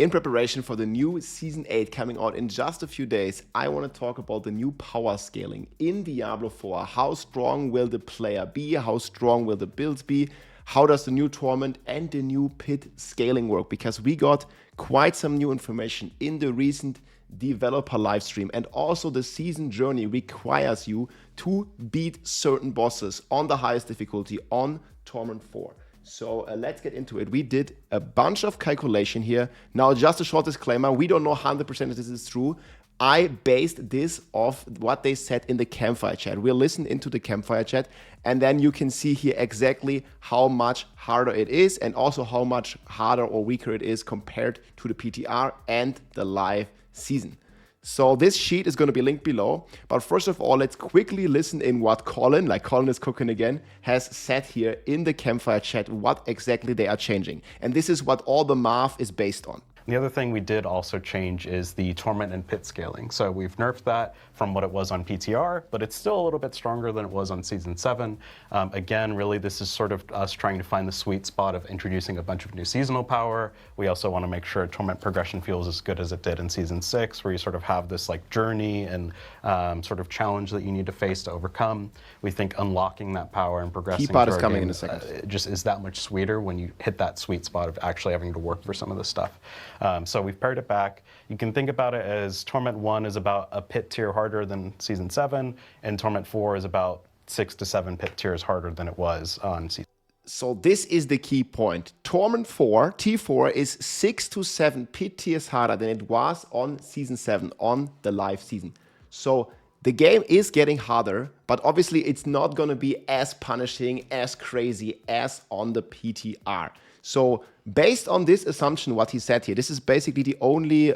In preparation for the new Season 8 coming out in just a few days, I want to talk about the new power scaling in Diablo 4. How strong will the player be? How strong will the builds be? How does the new Torment and the new Pit scaling work? Because we got quite some new information in the recent developer livestream, and also the season journey requires you to beat certain bosses on the highest difficulty on Torment 4. So let's get into it. We did a bunch of calculation here. Now, just a short disclaimer, we don't know 100% if this is true. I based this off what they said in the Campfire chat. We'll listen into the Campfire chat, and then you can see here exactly how much harder it is, and also how much harder or weaker it is compared to the PTR and the live season. So this sheet is going to be linked below. But first of all, let's quickly listen in what Colin is cooking again, has said here in the Campfire chat, what exactly they are changing. And this is what all the math is based on. The other thing we did also change is the Torment and Pit scaling. So we've nerfed that from what it was on PTR, but it's still a little bit stronger than it was on Season 7. Again, really, this is sort of us trying to find the sweet spot of introducing a bunch of new seasonal power. We also want to make sure Torment progression feels as good as it did in Season 6, where you sort of have this like journey and sort of challenge that you need to face to overcome. We think unlocking that power and progressing Key part is through our coming game, in a second. Just is that much sweeter when you hit that sweet spot of actually having to work for some of this stuff. So we've pared it back. You can think about it as Torment 1 is about a pit tier harder than Season 7, and Torment 4 is about 6 to 7 pit tiers harder than it was on Season. So this is the key point. Torment 4, T4, is 6 to 7 pit tiers harder than it was on Season 7, on the live season. So the game is getting harder, but obviously it's not going to be as punishing, as crazy as on the PTR. So based on this assumption, what he said here, this is basically the only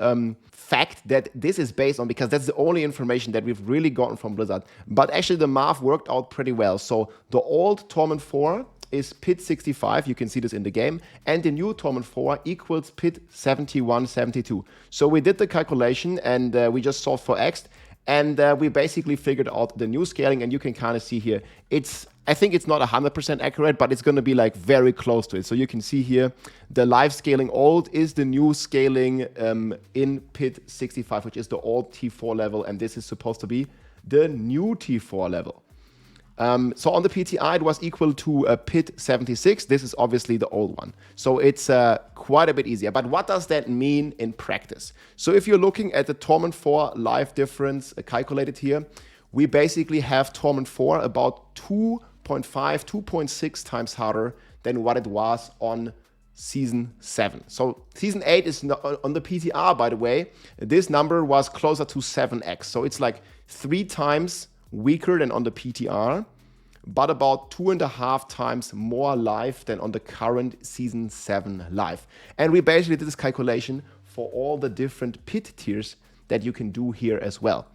fact that this is based on, because that's the only information that we've really gotten from Blizzard. But actually the math worked out pretty well. So the old Torment 4 is pit 65, you can see this in the game, and the new Torment 4 equals pit 71, 72. So we did the calculation, and we just solved for X, and we basically figured out the new scaling, and you can kind of see here, I think it's not 100% accurate, but it's going to be like very close to it. So you can see here, the live scaling old is the new scaling in pit 65, which is the old T4 level, and this is supposed to be the new T4 level. So on the PTI, it was equal to pit 76. This is obviously the old one. So it's quite a bit easier. But what does that mean in practice? So if you're looking at the Torment 4 live difference calculated here, we basically have Torment 4 about 2.5, 2.6 times harder than what it was on Season 7. So Season 8 is not, on the PTR, by the way, this number was closer to 7x. So it's like 3 times weaker than on the PTR, but about 2.5 times more live than on the current Season 7 live. And we basically did this calculation for all the different pit tiers that you can do here as well.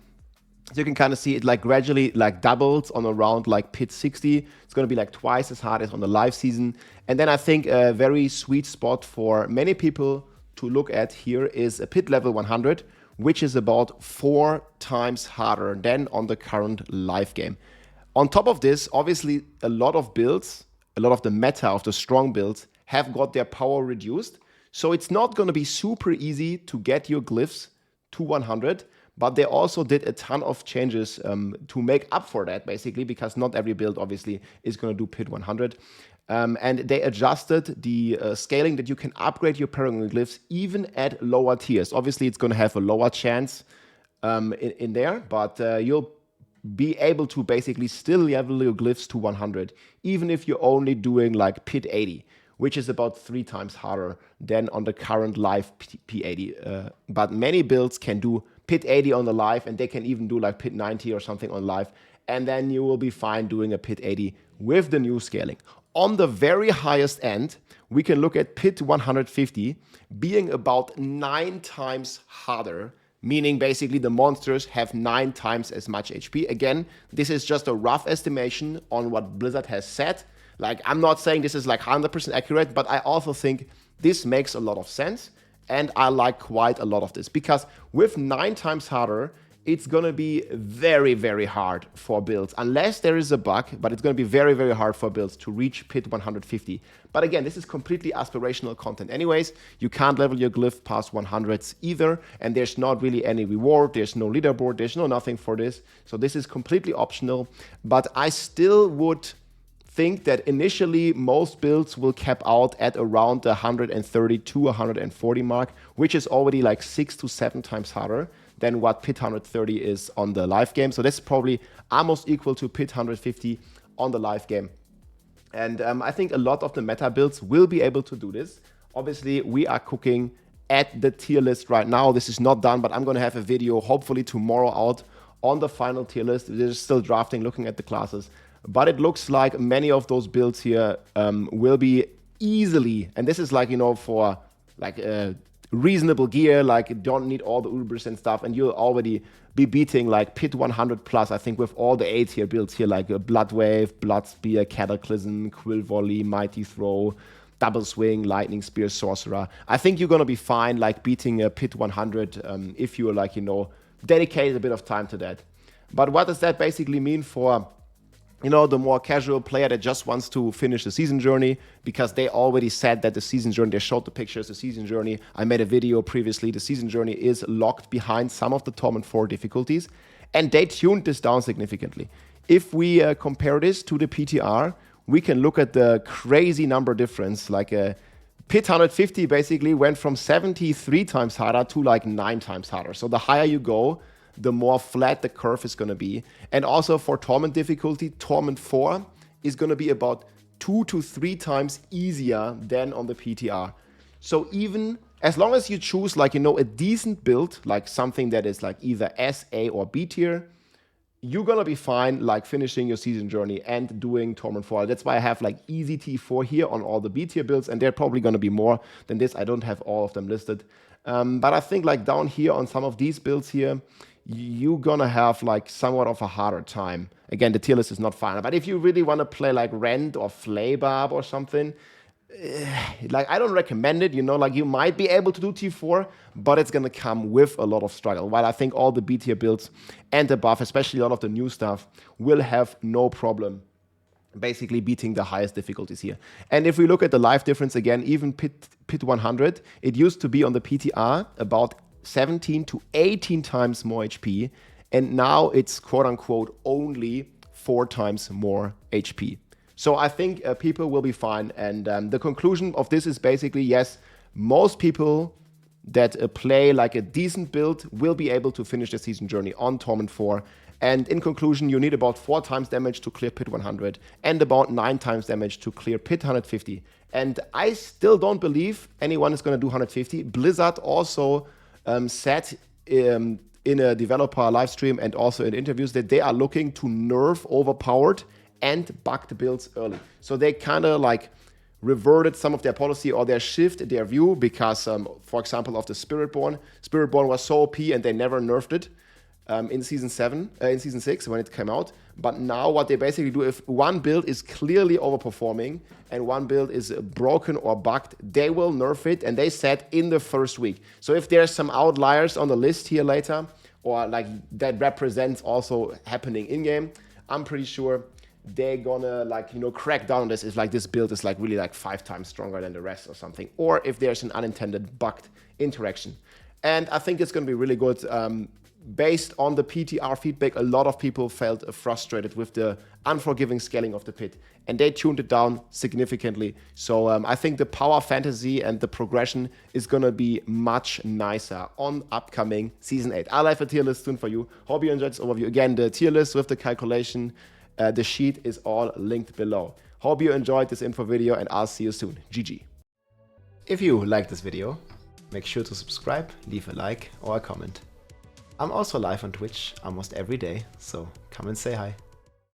So you can kind of see it like gradually like doubles on around like pit 60. It's going to be like twice as hard as on the live season. And then I think a very sweet spot for many people to look at here is a pit level 100, which is about 4 times harder than on the current live game. On top of this, obviously, a lot of builds, a lot of the meta of the strong builds have got their power reduced. So it's not going to be super easy to get your glyphs to 100, but they also did a ton of changes to make up for that, basically, because not every build, obviously, is going to do pit 100. And they adjusted the scaling that you can upgrade your Paragon Glyphs even at lower tiers. Obviously, it's going to have a lower chance in there, but you'll be able to basically still level your Glyphs to 100, even if you're only doing like pit 80, which is about 3 times harder than on the current live P80. But many builds can do pit 80 on the live, and they can even do like pit 90 or something on live, and then you will be fine doing a pit 80 with the new scaling. On the very highest end, we can look at pit 150 being about 9 times harder, meaning basically the monsters have 9 times as much HP. Again, this is just a rough estimation on what Blizzard has said. Like, I'm not saying this is like 100% accurate, but I also think this makes a lot of sense. And I like quite a lot of this, because with 9 times harder, it's gonna be very, very hard for builds, unless there is a bug, but it's gonna be very, very hard for builds to reach pit 150. But again, this is completely aspirational content anyways. You can't level your glyph past 100s either, and there's not really any reward, there's no leaderboard, there's no nothing for this. So this is completely optional, but I still would think that initially most builds will cap out at around the 130 to 140 mark, which is already like 6 to 7 times harder than what pit 130 is on the live game. So that's probably almost equal to pit 150 on the live game. And I think a lot of the meta builds will be able to do this. Obviously, we are cooking at the tier list right now. This is not done, but I'm gonna have a video hopefully tomorrow out on the final tier list. They're still drafting, looking at the classes. But it looks like many of those builds here will be easily, and this is like, you know, for like reasonable gear, like you don't need all the Ubers and stuff, and you'll already be beating like pit 100 plus, I think, with all the A tier builds here, like Blood Wave, Blood Spear, Cataclysm, Quill Volley, Mighty Throw, Double Swing, Lightning Spear, Sorcerer. I think you're gonna be fine, like beating a pit 100 if you're like, you know, dedicated a bit of time to that. But what does that basically mean for, you know, the more casual player that just wants to finish the season journey? Because they already said that the season journey, they showed the pictures, the season journey. I made a video previously, the season journey is locked behind some of the Torment 4 difficulties, and they tuned this down significantly. If we compare this to the PTR, we can look at the crazy number difference, like pit 150 basically went from 73 times harder to like 9 times harder. So the higher you go, the more flat the curve is going to be. And also for Torment difficulty, Torment 4 is going to be about 2 to 3 times easier than on the PTR. So even as long as you choose, like, you know, a decent build, like something that is like either S, A, or B tier, you're going to be fine, like finishing your season journey and doing Torment 4. That's why I have like easy T4 here on all the B tier builds, and they're probably going to be more than this. I don't have all of them listed. But I think like down here on some of these builds here, you're gonna have like somewhat of a harder time. Again, the tier list is not final, but if you really want to play like Rend or Flaybarb or something, like I don't recommend it, you know, like you might be able to do T4, but it's gonna come with a lot of struggle. While I think all the B tier builds and above, especially a lot of the new stuff, will have no problem basically beating the highest difficulties here. And if we look at the life difference again, even pit 100, it used to be on the PTR about 17 to 18 times more HP, and now it's quote-unquote only 4 times more HP. So I think people will be fine, and the conclusion of this is basically, yes, most people that play like a decent build will be able to finish the season journey on Torment 4, and in conclusion, you need about 4 times damage to clear pit 100, and about 9 times damage to clear pit 150. And I still don't believe anyone is going to do 150. Blizzard also said in a developer live stream and also in interviews that they are looking to nerf overpowered and bugged builds early. So they kind of like reverted some of their policy, or their shift, their view, because for example of the Spiritborn was so OP and they never nerfed it in season 6 when it came out. But now what they basically do, if one build is clearly overperforming and one build is broken or bugged, they will nerf it, and they said in the first week. So if there's some outliers on the list here later, or like that represents also happening in game, I'm pretty sure they're gonna like, you know, crack down on this. It's like this build is like really like 5 times stronger than the rest or something, or if there's an unintended bugged interaction. And I think it's gonna be really good. Based on the PTR feedback, a lot of people felt frustrated with the unforgiving scaling of the pit, and they tuned it down significantly. So I think the power fantasy and the progression is going to be much nicer on upcoming Season 8. I'll have a tier list soon for you. Hope you enjoyed this overview. Again, the tier list with the calculation, the sheet is all linked below. Hope you enjoyed this info video, and I'll see you soon. GG. If you liked this video, make sure to subscribe, leave a like or a comment. I'm also live on Twitch almost every day, so come and say hi.